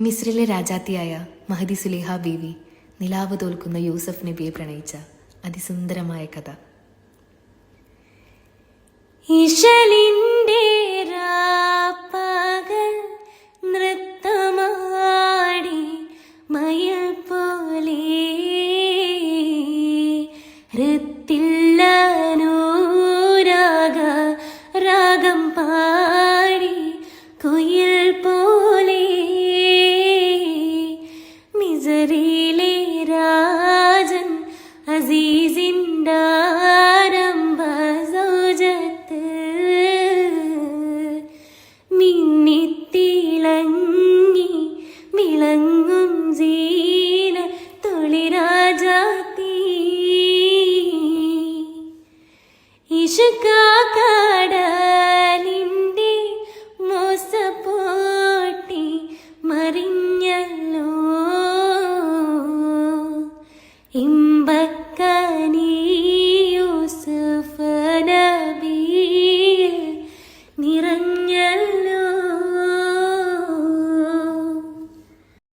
മിസ്രിലെ രാജാത്തിയായ മഹദി സുലേഹ ബീവി നിലാവ് തോൽക്കുന്ന യൂസഫ് നബിയെ പ്രണയിച്ച അതിസുന്ദരമായ കഥ. ഇശലിന്റെ രാപ്പകൽ നൃത്തമാടി മയിൽ പോലെ രാഗം പാടി കുയിൽ പോലെ മിസറിലെ രാജൻ അസീസിൻ്റെ ആരംഭ സൗജത്ത് മിന്നിത്തിളങ്ങി വിളങ്ങും സീന തൊളിരാജാത്തി ഇഷ്കടലിൻ്റെ മോസപ്പോട്ടി മറിഞ്ഞല്ലോ ഇമ്പ